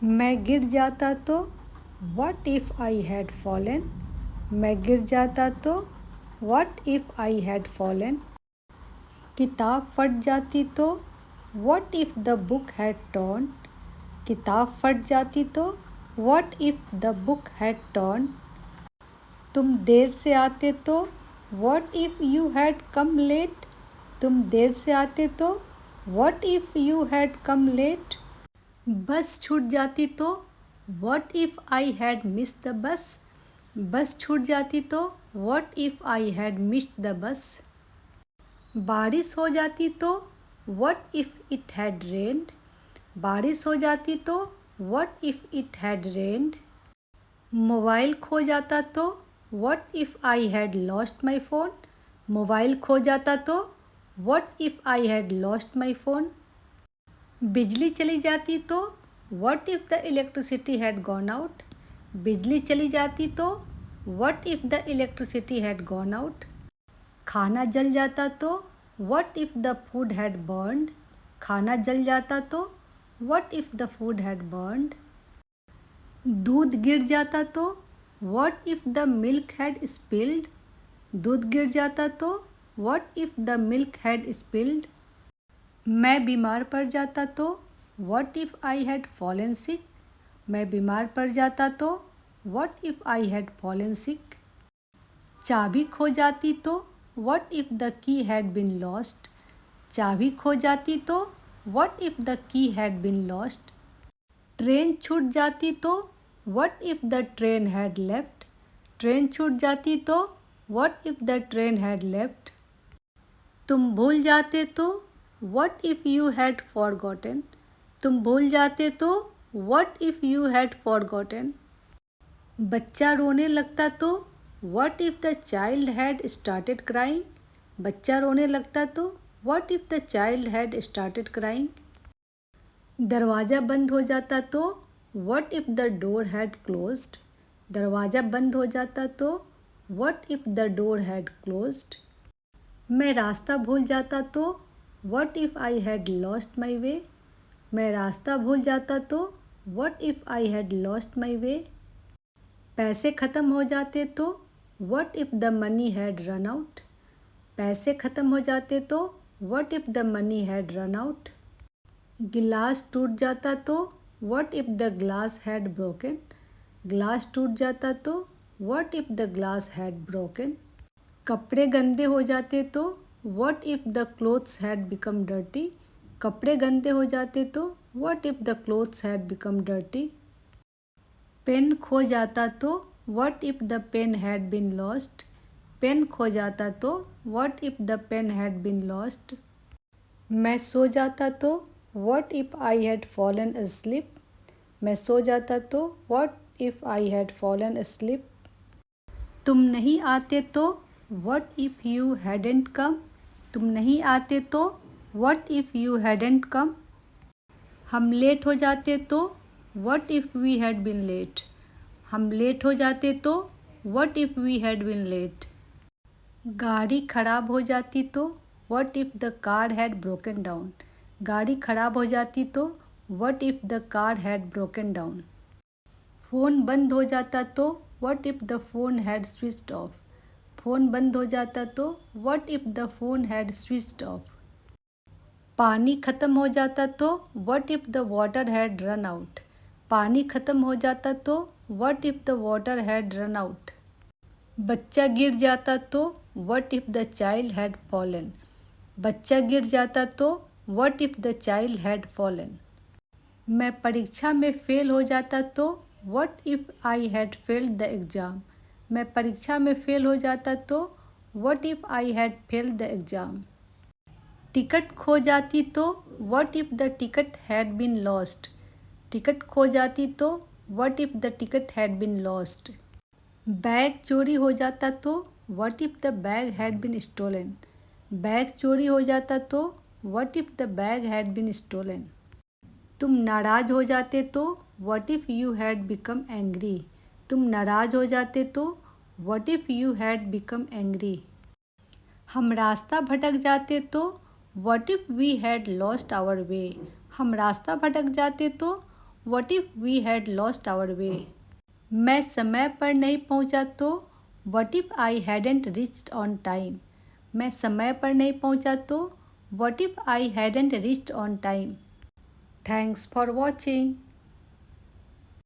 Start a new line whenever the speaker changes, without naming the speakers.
मैं गिर जाता तो what if I had fallen. मैं गिर जाता तो what if I had fallen. किताब फट जाती तो what if the book had torn. किताब फट जाती तो what if the book had torn. तुम देर से आते तो what if you had come late. तुम देर से आते तो what if you had come late. Bus छूट जाती तो what if I had missed the bus. बस छूट जाती तो what if I had missed the bus. बारिश हो जाती तो व्हाट इफ़ इट हैड रेन्ड। बारिश हो जाती तो what if it had rained. Mobile खो जाता तो what if I had lost my phone. Mobile खो जाता तो what if I had lost my phone. बिजली चली जाती तो what if the electricity had gone out. बिजली चली जाती तो what if the electricity had gone out. खाना जल जाता तो what if the food had burned. खाना जल जाता तो what if the food had burned. दूध गिर जाता तो what if the milk had spilled. दूध गिर जाता तो what if the milk had spilled. मैं बीमार पड़ जाता तो what if I had fallen sick. मैं बीमार पड़ जाता तो what if I had fallen sick. चाबी खो जाती तो what if the key had been lost. चाबी खो जाती तो what if the key had been lost. Train छूट जाती तो what if the train had left. Train छूट जाती तो what if the train had left. तुम भूल जाते तो what if you had forgotten. तुम भूल जाते तो what if you had forgotten. बच्चा रोने लगता तो what if the child had started crying. बच्चा रोने लगता तो what if the child had started crying. दरवाज़ा बंद हो जाता तो what if the door had closed. दरवाज़ा बंद हो जाता तो what if the door had closed. मैं रास्ता भूल जाता तो what if I had lost my way. मैं रास्ता भूल जाता तो what if I had lost my way. पैसे ख़त्म हो जाते तो what if the money had run out. पैसे ख़त्म हो जाते तो what if the money had run out. गिलास टूट जाता तो what if the glass had broken. Glass टूट जाता तो what if the glass had broken. कपड़े गंदे हो जाते तो what if the clothes had become dirty. कपड़े गंदे हो जाते तो what if the clothes had become dirty. Pen खो जाता तो what if the pen had been lost. Pen खो जाता तो what if the pen had been lost. मैं सो जाता तो what if I had fallen asleep। मैं सो जाता तो what if I had fallen asleep। तुम नहीं आते तो what if you hadn't come. तुम नहीं आते तो what if you hadn't come. हम लेट हो जाते तो what if we had been late. हम लेट हो जाते तो what if we had been late. गाड़ी खराब हो जाती तो what if the car had broken down. गाड़ी खराब हो जाती तो what if the car had broken down. Phone बंद हो जाता तो what if the phone had switched off. Phone बंद हो जाता तो what if the phone had switched off. पानी ख़त्म हो जाता तो what if the water had run out. पानी ख़त्म हो जाता तो what if the water had run out. बच्चा गिर जाता तो what if the child had fallen. बच्चा गिर जाता तो what if the child had fallen. मैं परीक्षा में फ़ेल हो जाता तो what if I had failed the exam. मैं परीक्षा में फ़ेल हो जाता तो what if I had failed the exam. Ticket खो जाती तो what if the ticket had been lost. Ticket खो जाती तो what if the ticket had been lost. Bag चोरी हो जाता तो what if the bag had been stolen. Bag चोरी हो जाता तो what if the bag had been stolen. तुम नाराज़ हो जाते तो what if you had become angry. तुम नाराज़ हो जाते तो what if you had become angry. हम रास्ता भटक जाते तो what if we had lost our way. हम रास्ता भटक जाते तो what if we had lost our way. मैं समय पर नहीं पहुंचा तो what if I hadn't reached on time. मैं समय पर नहीं पहुंचा तो what if I hadn't reached on time. Thanks for watching.